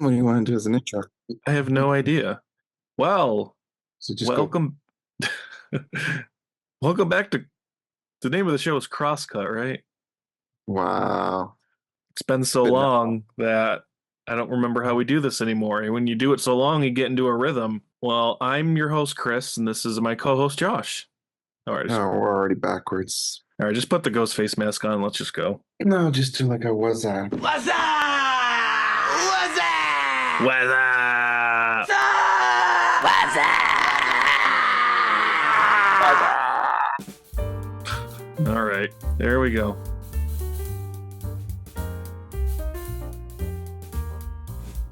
What do you want to do as an intro? I have no idea. Well, So just go, welcome. Welcome back to the name of the show is Crosscut, right? wow. It's been It's so been long that I don't remember how we do this anymore. And when you do it so long, you get into a rhythm. Well, I'm your host, Chris, and this is my co-host, Josh. oh, we're already backwards. All right, just put the ghost face mask on. Let's just go. No, just do like I was at. What's up? What's up? What's up? What's All right, there we go.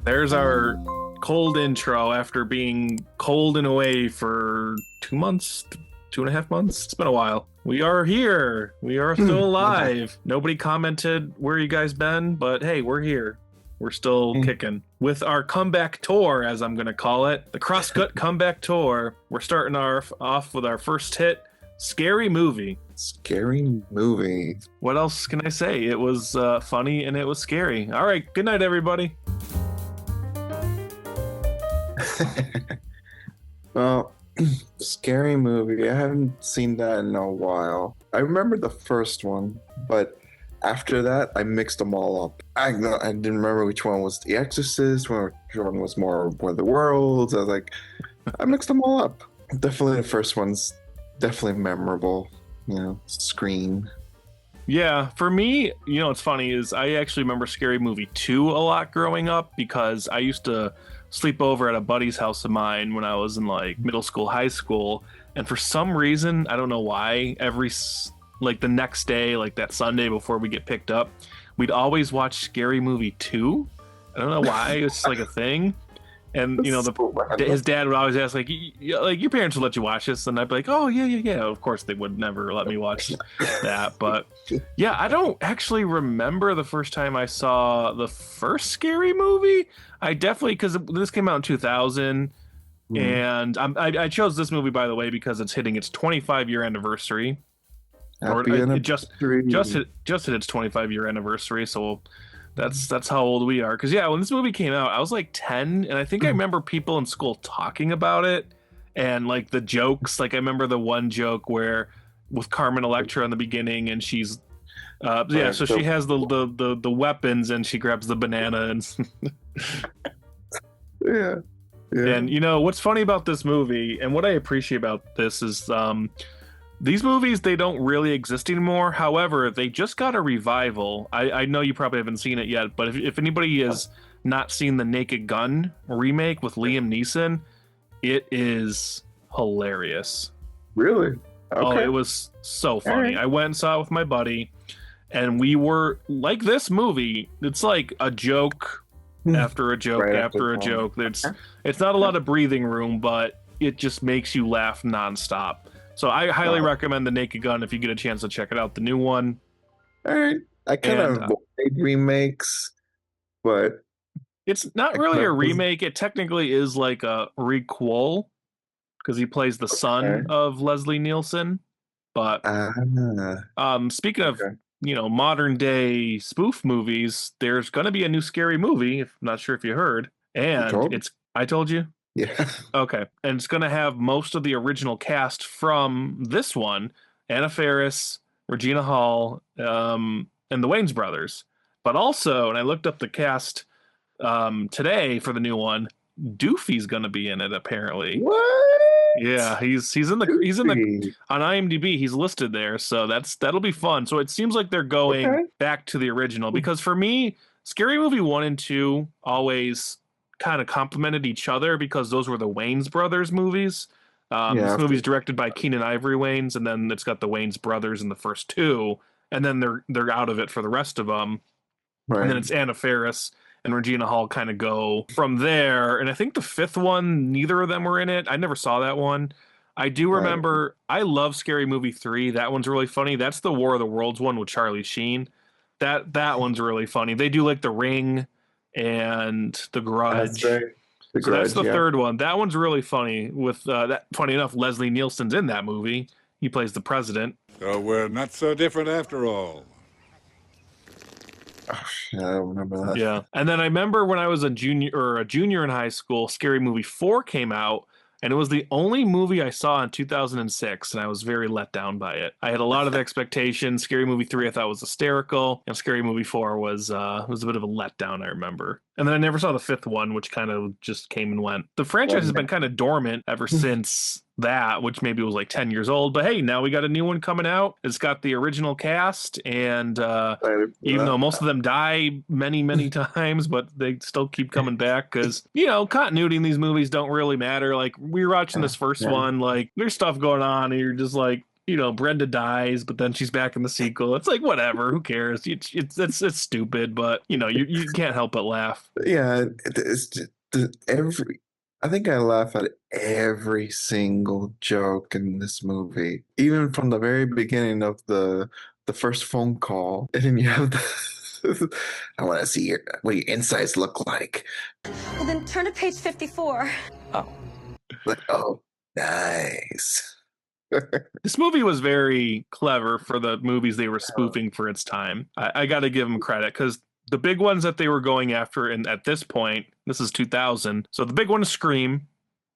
There's our cold intro after being cold and away for 2 months, 2.5 months. It's been a while. We are here. We are still alive. Nobody commented where you guys been, but hey, we're here. We're still kicking with our comeback tour, as I'm going to call it, the Crosscut comeback tour. We're starting off with our first hit, Scary Movie. Scary movie. What else can I say? It was funny and it was scary. All right, good night, everybody. Well, scary movie. I haven't seen that in a while. I remember the first one, but after that, I mixed them all up. I didn't remember which one was The Exorcist, which one was more War of the Worlds. I was like, I mixed them all up. Definitely the first one's definitely memorable. You know, Scream. Yeah, for me, what's funny is I actually remember Scary Movie 2 a lot growing up because I used to sleep over at a buddy's house of mine when I was in like middle school, high school, and for some reason, I don't know why, the next day, like that Sunday before we get picked up, we'd always watch Scary Movie 2. I don't know why, it's just like a thing. And his dad would always ask, like your parents would let you watch this, and I'd be like, oh yeah. Of course, they would never let me watch that, but yeah, I don't actually remember the first time I saw the first Scary Movie. I definitely, because this came out in 2000, and I chose this movie, by the way, because it's hitting its 25-year anniversary, it just hit its 25-year anniversary, so. That's how old we are. Because, yeah, when this movie came out, I was like 10, and I think I remember people in school talking about it, and, like, the jokes. Like, I remember the one joke where, with Carmen Electra in the beginning, and she's, so she has the weapons, and she grabs the banana, and... Yeah. And, what's funny about this movie, and what I appreciate about this is, these movies, they don't really exist anymore. However, they just got a revival. I know you probably haven't seen it yet, but if anybody has not seen the Naked Gun remake with Liam Neeson, it is hilarious. Really? Okay. Oh, it was so funny. Right. I went and saw it with my buddy, and we were like, this movie, it's like a joke after a joke after a joke. It's not a lot of breathing room, but it just makes you laugh nonstop. So I highly recommend The Naked Gun if you get a chance to check it out. The new one. All right. I kind of avoid remakes, but... It's not really a remake. It technically is like a requel because he plays the son of Leslie Nielsen. But speaking of, modern day spoof movies, there's going to be a new Scary Movie. I'm not sure if you heard. And I told you? Yeah. Okay. And it's going to have most of the original cast from this one, Anna Faris, Regina Hall, and the Wayans brothers. But also, and I looked up the cast today for the new one, Doofy's going to be in it apparently. What? Yeah, he's in the on IMDb, he's listed there, so that'll be fun. So it seems like they're going back to the original, because for me, Scary Movie 1 and 2 always kind of complemented each other because those were the Wayans brothers movies. This movie's directed by Keenen Ivory Wayans, and then it's got the Wayans brothers in the first two, and then they're out of it for the rest of them. Right. And then it's Anna Faris and Regina Hall kind of go from there. And I think the fifth one, neither of them were in it. I never saw that one. I do remember, I love Scary Movie 3. That one's really funny. That's the War of the Worlds one with Charlie Sheen. That one's really funny. They do like The Ring and The Grudge. That's the third one. That one's really funny. With that, funny enough, Leslie Nielsen's in that movie. He plays the president. So we're not so different after all. Oh, shit, I don't remember that. Yeah. And then I remember when I was a junior in high school, Scary Movie 4 came out, and it was the only movie I saw in 2006, and I was very let down by it. I had a lot of expectations. Scary Movie 3 I thought was hysterical, and Scary Movie 4 was a bit of a letdown, I remember. And then I never saw the fifth one, which kind of just came and went. The franchise has been kind of dormant ever since that, which maybe was like 10 years old. But hey, now we got a new one coming out. It's got the original cast, and even though most of them die many, many times, but they still keep coming back because, continuity in these movies don't really matter. Like, we were watching this first one, like, there's stuff going on, and you're just like, Brenda dies, but then she's back in the sequel. It's like, whatever, who cares? It's stupid, but, you can't help but laugh. Yeah, I think I laugh at every single joke in this movie, even from the very beginning of the first phone call, and then you have the I want to see what your insides look like. Well, then turn to page 54. Like, oh, nice. This movie was very clever for the movies they were spoofing for its time. I got to give them credit because the big ones that they were going after, and at this point, this is 2000. So the big one is Scream.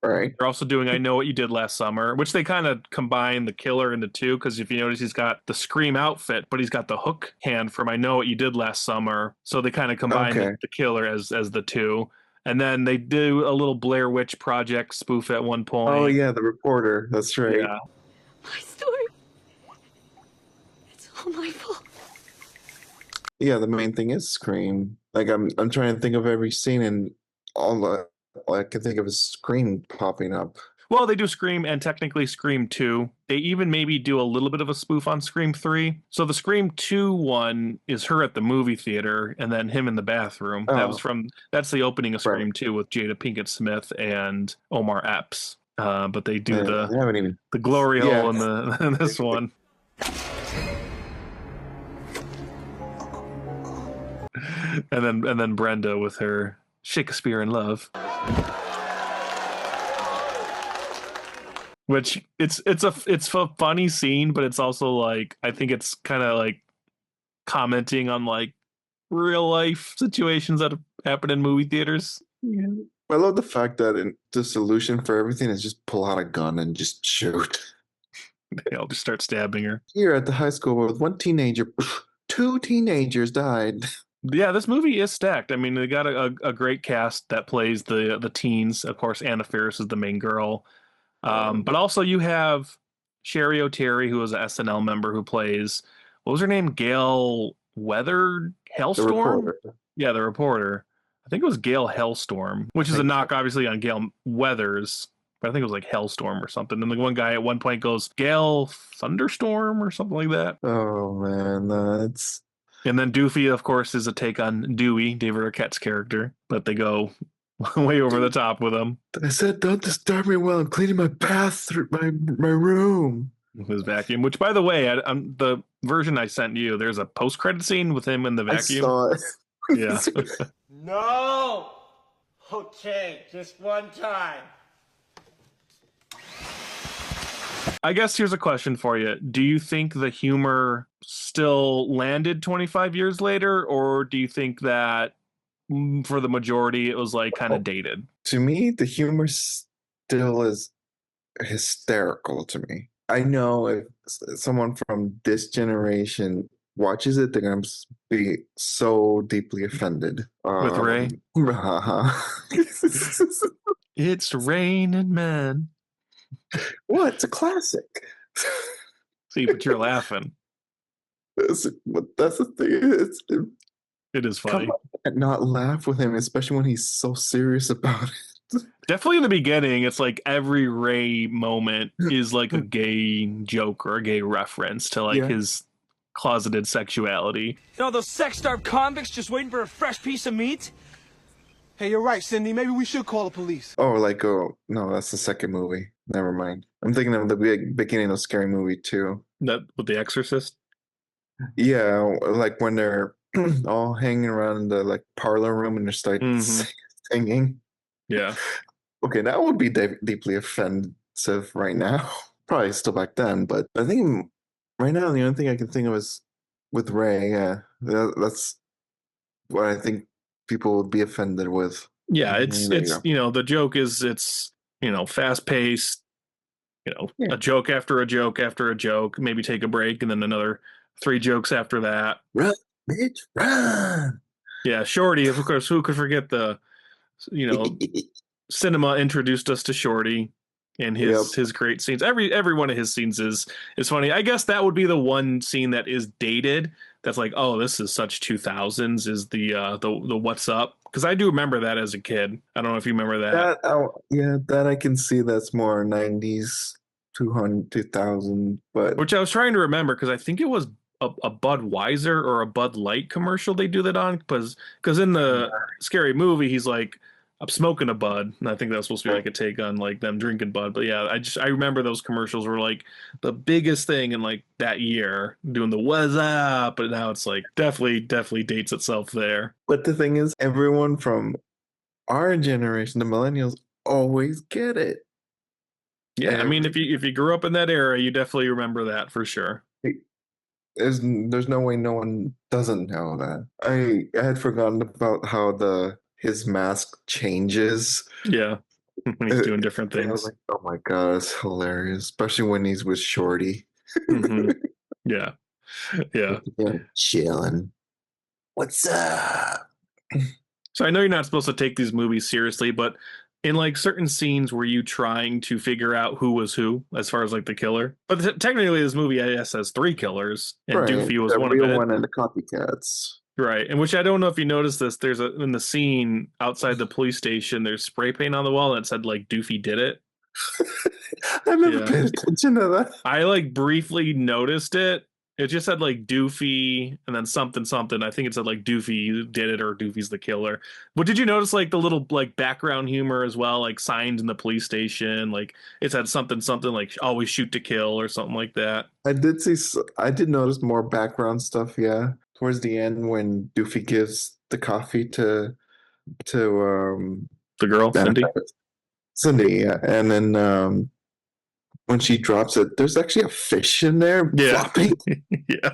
Right. They're also doing I Know What You Did Last Summer, which they kind of combine the killer into two, because if you notice, he's got the Scream outfit, but he's got the hook hand from I Know What You Did Last Summer. So they kind of combine the killer as the two. And then they do a little Blair Witch Project spoof at one point. Oh, yeah, the reporter. That's right. Yeah. My story. It's all my fault. Yeah, the main thing is Scream. Like, I'm trying to think of every scene, and all I can think of is Scream popping up. Well, they do Scream and technically Scream 2. They even maybe do a little bit of a spoof on Scream 3. So the Scream 2 one is her at the movie theater and then him in the bathroom. Oh. That's the opening of Scream 2 with Jada Pinkett Smith and Omar Epps. But they do the glory hole in this one. and then Brenda with her Shakespeare in Love. Which it's a funny scene, but it's also like, I think it's kind of like commenting on like real life situations that have happened in movie theaters. Yeah. I love the fact that the solution for everything is just pull out a gun and just shoot. They'll just start stabbing her. Here at the high school with one teenager, 2 teenagers died. Yeah, this movie is stacked. I mean, they got a great cast that plays the teens. Of course, Anna Faris is the main girl. But also you have Sherry O'Terry, who is an SNL member who plays, what was her name? Gail Hellstorm? The reporter. I think it was Gail Hellstorm, which is a knock, obviously, on Gail Weathers. But I think it was like Hellstorm or something. And the one guy at one point goes, Gail Thunderstorm or something like that. Oh, man, that's... And then Doofy, of course, is a take on Dewey, David Arquette's character. But they go way over the top with him. I said, don't disturb me while I'm cleaning my bathroom, my room. His vacuum, which, by the way, the version I sent you, there's a post-credit scene with him in the vacuum. I saw it. Yeah. No! Okay, just one time. I guess here's a question for you. Do you think the humor still landed 25 years later, or do you think that for the majority it was like kind of dated? To me, the humor still is hysterical to me. I know if someone from this generation watches it, they're going to be so deeply offended. With Ray? It's raining men. What? It's a classic. See, but you're laughing. That's the thing. It is funny. And not laugh with him, especially when he's so serious about it. Definitely in the beginning, it's like every Ray moment is like a gay joke or a gay reference to like his closeted sexuality. You know those sex-starved convicts just waiting for a fresh piece of meat? Hey, you're right, Cindy. Maybe we should call the police. Oh, no, that's the second movie. Never mind. I'm thinking of the beginning of Scary Movie 2. That with The Exorcist? Yeah, like when they're all hanging around in the like parlor room and they're start singing. Yeah. Okay, that would be deeply offensive right now. Probably still back then, but I think right now the only thing I can think of is with Ray. Yeah, that's what I think people would be offended with. Yeah, it's There you it's go. the joke is it's fast paced, Yeah. a joke after a joke after a joke, maybe take a break and then another three jokes after that. Run, bitch, run. Yeah, Shorty, of course, who could forget the you know cinema introduced us to Shorty and Yep. his great scenes. Every one of his scenes is funny. I guess that would be the one scene that is dated. That's like, oh, this is such 2000s. Is the what's up? Because I do remember that as a kid. I don't know if you remember that. Yeah, that I can see. That's more 90s, 200, 2000. But Which I was trying to remember because I think it was a Budweiser or a Bud Light commercial they do that on because in the scary movie he's like, I'm smoking a bud, and I think that was supposed to be like a take on like them drinking bud. But yeah, I remember those commercials were like the biggest thing in like that year, doing the what's up, but now it's like definitely dates itself there. but the thing is, everyone from our generation, the millennials, always get it. Yeah, I mean if you grew up in that era, you definitely remember that for sure. There's no way no one doesn't know that. I had forgotten about how his mask changes. Yeah, when he's doing different And I was things. like, oh my god, it's hilarious, especially when he's with Shorty. Hmm. Yeah, yeah. Yeah, chilling. What's up? So I know you're not supposed to take these movies seriously, but in like certain scenes, were you trying to figure out who was who as far as like the killer? But technically, this movie, I guess, has three killers, and Right, Doofy was the one real of it. one and the copycats. Right, and which I don't know if you noticed this. There's in the scene outside the police station. There's spray paint on the wall that said like Doofy did it. I never Yeah. paid attention to that. I like briefly noticed it. It just said like Doofy and then something something. I think it said like Doofy did it or Doofy's the killer. But did you notice like the little like background humor as well, like signs in the police station, like it said something something like always shoot to kill or something like that. I did notice more background stuff. Yeah, towards the end when Doofy gives the coffee to The girl, Cindy. Cindy, yeah, and then when she drops it, there's actually a fish in there Yeah. flopping. Yeah.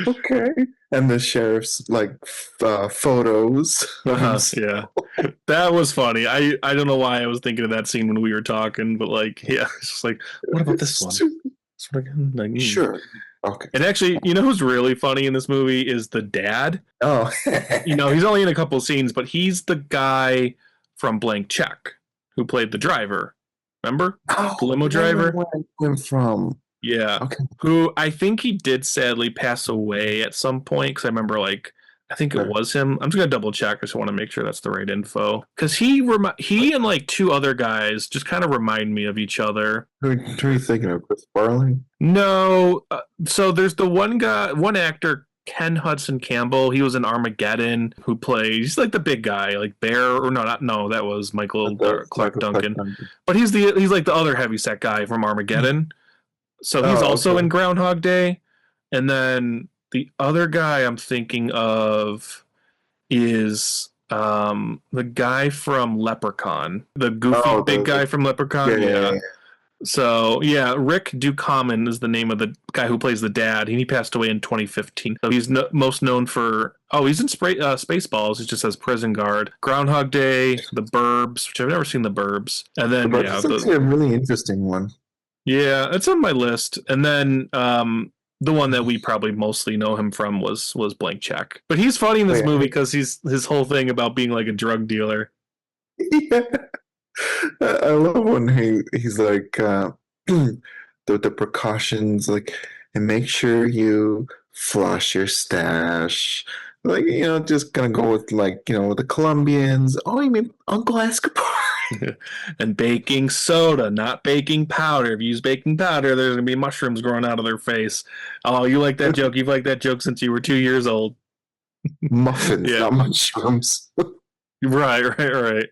Okay, and the sheriff's like photos. of Uh-huh, himself. yeah. That was funny. I don't know why I was thinking of that scene when we were talking, but like, yeah, it's just like, what about this one? Like, Sure. Okay. And actually, you know who's really funny in this movie is the dad. Oh. He's only in a couple scenes, but he's the guy from Blank Check who played the driver. Remember? Oh, The limo driver? Where I came from. Yeah. Okay. Who I think he did sadly pass away at some point because I remember like I think it Sure. was him. I'm just gonna double check. I just want to make sure that's the right info because he and like two other guys just kind of remind me of each other. Who are you thinking of? Chris Farley? No, so there's the one actor, Ken Hudson Campbell. He was in Armageddon. Who plays? He's like the big guy, like Bear, or no, that was Michael Clark Duncan. But he's like the other heavyset guy from Armageddon. So he's also okay. in Groundhog Day. And then the other guy I'm thinking of is the guy from Leprechaun, the goofy big guy from Leprechaun. Yeah. So yeah, Rick Ducommun is the name of the guy who plays the dad. He passed away in 2015. So he's most known for he's in Spaceballs. It just says prison guard, Groundhog Day, The Burbs, which I've never seen The Burbs, and then But it's actually a really interesting one. yeah, it's on my list. And then the one that we probably mostly know him from was Blank Check. But he's funny in this movie because his whole thing about being like a drug dealer. Yeah. I love when he's like the precautions, like, and make sure you flush your stash. Like, just gonna go with like, the Colombians. Oh, you mean Uncle Escobar? And baking soda, not baking powder. If you use baking powder, there's gonna be mushrooms growing out of their face. Oh, you like that joke? You've liked that joke since you were 2 years old. Muffins, Yeah. not mushrooms. Right.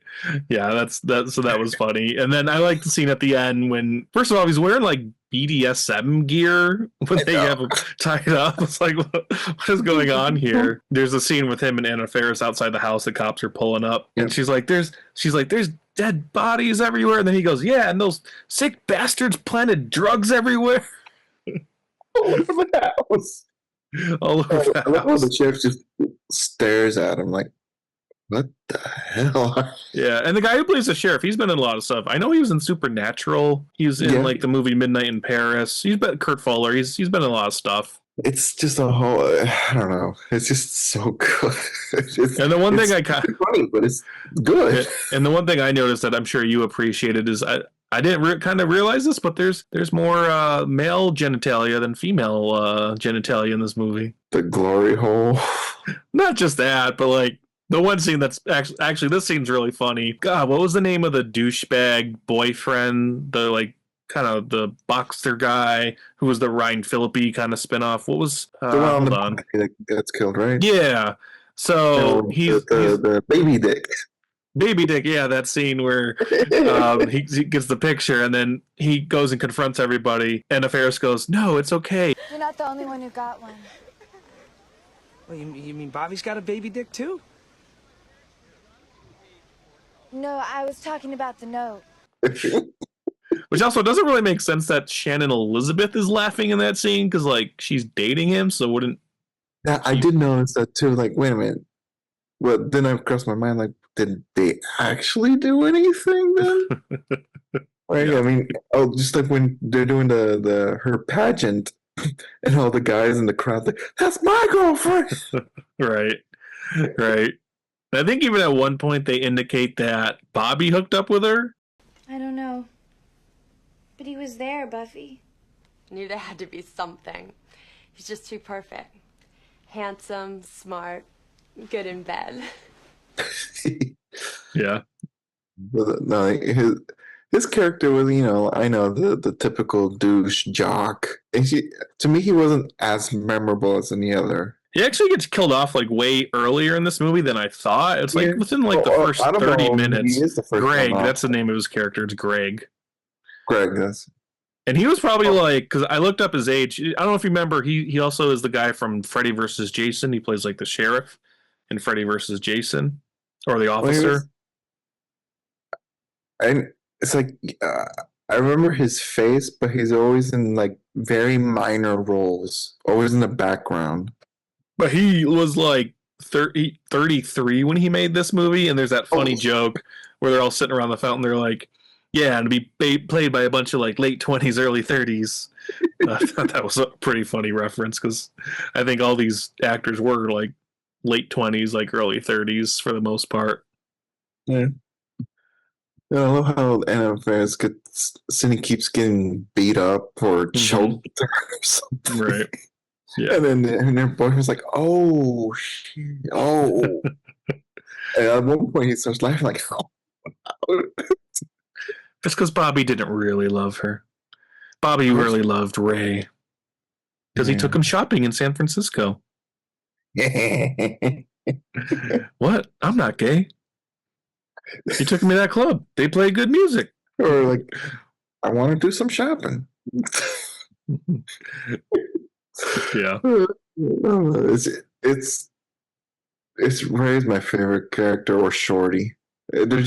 Yeah, so that was funny. And then I like the scene at the end when, first of all, he's wearing like BDSM gear when they have him tied up. It's like, what is going on here? There's a scene with him and Anna Faris outside the house. The cops are pulling up, and she's like, "There's dead bodies everywhere." And then he goes, "Yeah, and those sick bastards planted drugs everywhere." Whatever that was. all over the I love how house. the sheriff just stares at him like, what the hell? Yeah, and the guy who plays the sheriff, he's been in a lot of stuff. I know he was in Supernatural. He was in Yeah. like the movie Midnight in Paris. He's been Kurt Fuller. He's been in a lot of stuff. It's just a whole, I don't know. It's just so good. And the one thing I funny, but it's good. and the one thing I noticed that I'm sure you appreciated is I didn't kind of realize this, but there's more male genitalia than female genitalia in this movie. The glory hole. Not just that, but like the one scene that's actually this scene's really funny. God, what was the name of the douchebag boyfriend? The like kind of the boxer guy who was the Ryan Phillippe kind of spinoff. What was The one hold the on? that gets killed, right? Yeah. So No, he's the baby dick. Baby Dick, yeah, that scene where he gets the picture and then he goes and confronts everybody, and Ferris goes, "No, it's okay." You're not the only one who got one. Well, you mean Bobby's got a baby dick too? No, I was talking about the note. Which also doesn't really make sense that Shannon Elizabeth is laughing in that scene because like she's dating him, so wouldn't. Yeah, I did notice that too. Like, wait a minute. Well, then I crossed my mind, like, did they actually do anything then? Right? Yeah. I mean, just like when they're doing her pageant, and all the guys in the crowd, like, that's my girlfriend. Right, right. I think even at one point they indicate that Bobby hooked up with her. I don't know. But he was there, Buffy. Knew there had to be something. He's just too perfect. Handsome, smart, good in bed. Yeah. No, his character was, I know the typical douche jock. And to me, he wasn't as memorable as any other. He actually gets killed off like way earlier in this movie than I thought. It's like within like the first out of 30 all, minutes. he is the first Greg, one off. that's the name of his character. It's Greg. Greg, that's And he was probably like, because I looked up his age. I don't know if you remember, he also is the guy from Freddy vs. Jason. He plays like the sheriff in Freddy vs. Jason, or the officer. And it's like I remember his face, but he's always in like very minor roles, always in the background. But he was like 33 when he made this movie, and there's that funny joke where they're all sitting around the fountain. They're like, yeah, and to be played by a bunch of like late 20s, early 30s. I thought that was a pretty funny reference because I think all these actors were like late 20s, like early 30s for the most part. Yeah. I love how Anna Faris Cindy keeps getting beat up or choked or something. Right. Yeah. And then her boyfriend's like, oh, shit. Oh. And at one point he starts laughing like, oh. That's because Bobby didn't really love her. Bobby really loved Ray because he took him shopping in San Francisco. What? I'm not gay. He took me to that club. They play good music. Or like, I want to do some shopping. Yeah. It's Ray's my favorite character, or Shorty. They're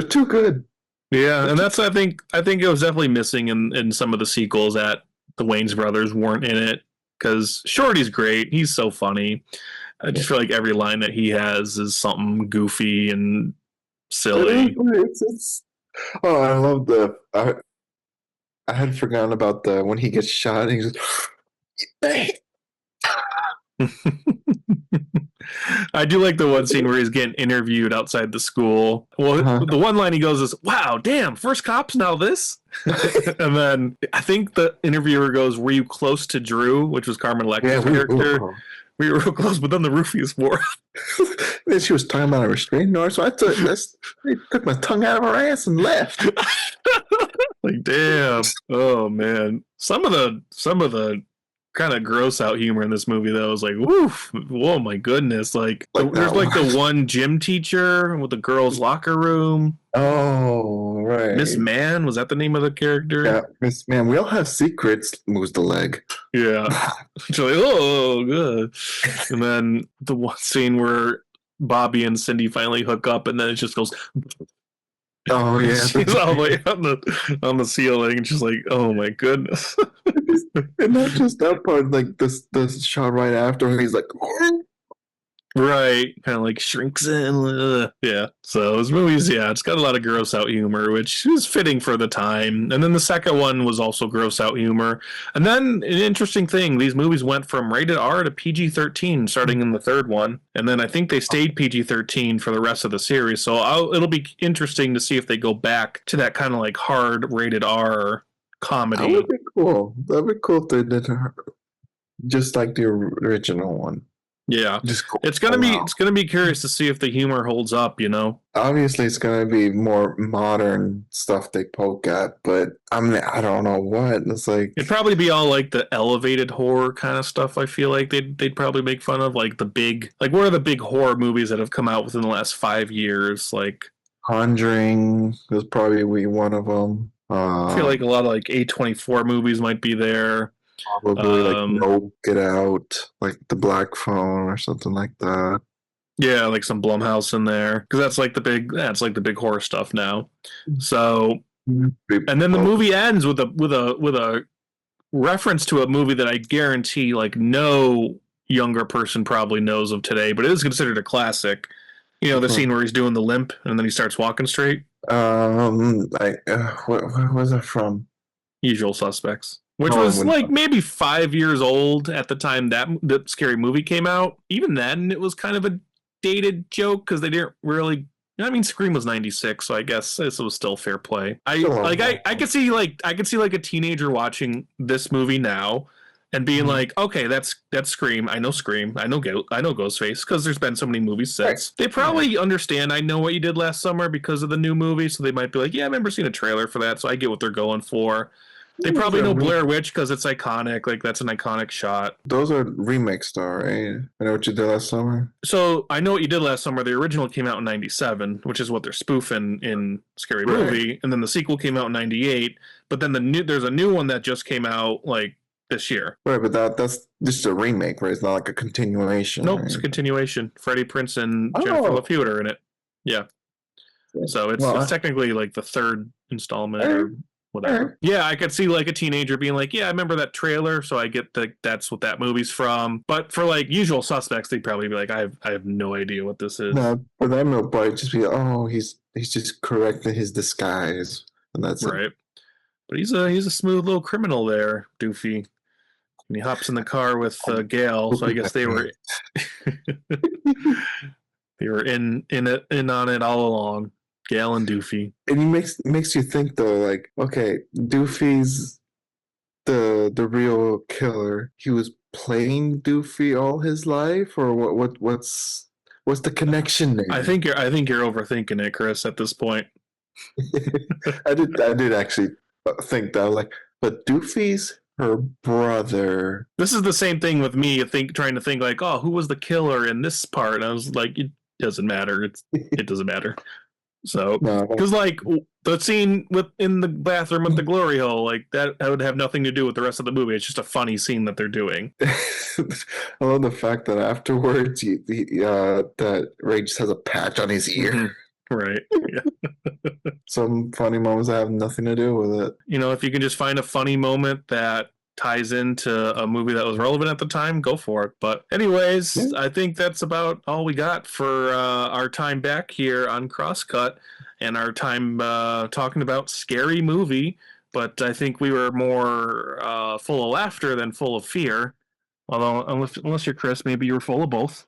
too good. Yeah, and that's I think it was definitely missing in some of the sequels that the Wayans brothers weren't in it because Shorty's great. He's so funny. I just feel like every line that he has is something goofy and silly. Oh, I love I had forgotten about when he gets shot and he's just, I do like the one scene where he's getting interviewed outside the school. Well, the one line he goes is, "Wow, damn, first cops, now this." And then I think the interviewer goes, "Were you close to Drew?" Which was Carmen Electra's character. We were real close, but then the roofies wore. Then she was talking about a restraining order, so I took my tongue out of her ass and left. Like, damn. Oh man. Some of the kind of gross out humor in this movie though is like, woof, whoa, my goodness. Like there's like the one gym teacher with the girls' locker room. Oh, right. Miss Man, was that the name of the character? Yeah, Miss Man. We all have secrets. Moves the leg. Yeah. She's like, oh, good. And then the one scene where Bobby and Cindy finally hook up, and then it just goes. Oh yeah, She's all the way on the ceiling, and she's like, "Oh my goodness!" and not just that part. Like this shot right after, he's like, Right, kind of like shrinks in. Yeah. So this movie's, yeah, it's got a lot of gross out humor, which is fitting for the time. And then the second one was also gross out humor. And then an interesting thing, these movies went from rated R to PG-13 starting in the third one, and then I think they stayed PG-13 for the rest of the series. So it'll be interesting to see if they go back to that kind of like hard rated R that comedy. would be cool. That'd be cool if they did just like the original one. Yeah. Just cool. It's gonna be curious to see if the humor holds up, you know. Obviously, it's gonna be more modern stuff they poke at, but I don't know what it's like. It'd probably be all like the elevated horror kind of stuff. I feel like they'd probably make fun of like the big, like what are the big horror movies that have come out within the last 5 years? Like Conjuring is probably one of them. I feel like a lot of like A24 movies might be there. Probably like No Get Out, like The Black Phone or something like that. Yeah, like some Blumhouse in there because that's like the big, that's like the big horror stuff now. So, and then the movie ends with a reference to a movie that I guarantee like no younger person probably knows of today, but it is considered a classic. You know, the scene where he's doing the limp and then he starts walking straight. Like what was it from? Usual Suspects, which was like maybe 5 years old at the time that the Scary Movie came out. Even then, it was kind of a dated joke because they didn't really. I mean, Scream was '96, so I guess this was still fair play. I could see like a teenager watching this movie now and being like, okay, that's Scream. I know Scream. I know Ghostface because there's been so many movies since. They probably understand I Know What You Did Last Summer because of the new movie, so they might be like, yeah, I remember seeing a trailer for that, so I get what they're going for. They probably know Blair Witch because it's iconic. Like, that's an iconic shot. Those are remakes, though, right? I Know What You Did Last Summer. So, I Know What You Did Last Summer, the original came out in 97, which is what they're spoofing in Scary Movie. And then the sequel came out in 98. But then there's a new one that just came out, like, this year. Right, but that's just a remake, right? It's not like a continuation. Nope, right? it's a continuation. Freddie Prinze and Jennifer LaFute are in it. Yeah. So, it's technically, like, the third installment or whatever. Yeah, I could see like a teenager being like, yeah, I remember that trailer, so I get that's what that movie's from. But for like Usual Suspects, they'd probably be like, I have no idea what this is. No, for them it'll probably just be, oh, he's just correcting his disguise. And that's right. But he's a smooth little criminal there, Doofy. And he hops in the car with Gail, so I guess they were in on it all along. Gail and Doofy. And it makes you think though, like, okay, Doofy's the real killer. He was playing Doofy all his life, or what's the connection there? I think you're overthinking it, Chris, at this point. I did actually think that, like, but Doofy's her brother. This is the same thing with me. Trying to think like, oh, who was the killer in this part? And I was like, it doesn't matter. It doesn't matter. So, because like the scene in the bathroom with the glory hole, like that would have nothing to do with the rest of the movie. It's just a funny scene that they're doing. I love the fact that afterwards, that Ray just has a patch on his ear. Mm-hmm. Right. Yeah. Some funny moments that have nothing to do with it. You know, if you can just find a funny moment that ties into a movie that was relevant at the time, go for it. But anyways, yeah. I think that's about all we got for our time back here on Crosscut and our time talking about Scary Movie. But I think we were more full of laughter than full of fear. Although, unless you're Chris, maybe you were full of both.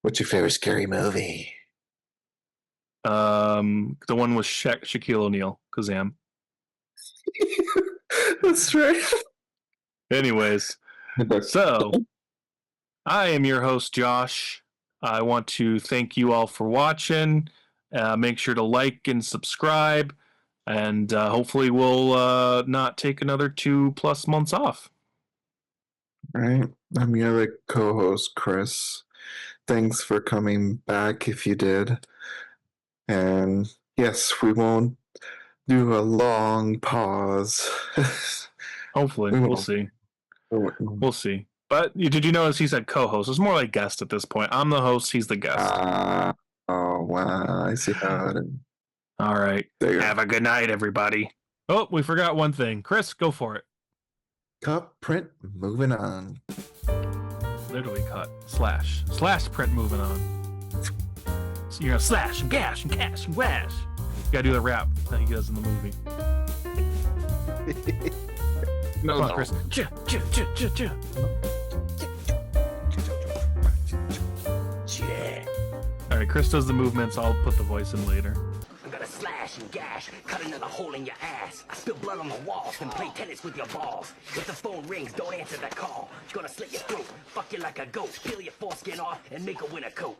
What's your favorite Scary Movie? The one with Shaquille O'Neal, Kazam. That's right. Anyways, so I am your host, Josh. I want to thank you all for watching. Make sure to like and subscribe, and hopefully we'll not take another 2+ months off. All right. I'm your other co-host, Chris. Thanks for coming back if you did. And yes, we won't do a long pause. Hopefully, we'll see. We'll see. But did you notice he said co-host? It's more like guest at this point. I'm the host. He's the guest. Oh, wow. I see how it is. All right. There you go. Have a good night, everybody. Oh, we forgot one thing. Chris, go for it. Cut, print, moving on. Literally cut. Slash. Slash print moving on. So you're gonna slash and gash and cash and wash. You gotta do the rap that he does in the movie. No, Come on, no. Chris. Ch, ch, ch, ch, ch. All right, Chris does the movements. I'll put the voice in later. I'm gonna slash and gash, cut another hole in your ass. I spill blood on the walls and play tennis with your balls. If the phone rings, don't answer that call. Gonna slit your throat, fuck you like a goat, peel your foreskin off and make a winter coat.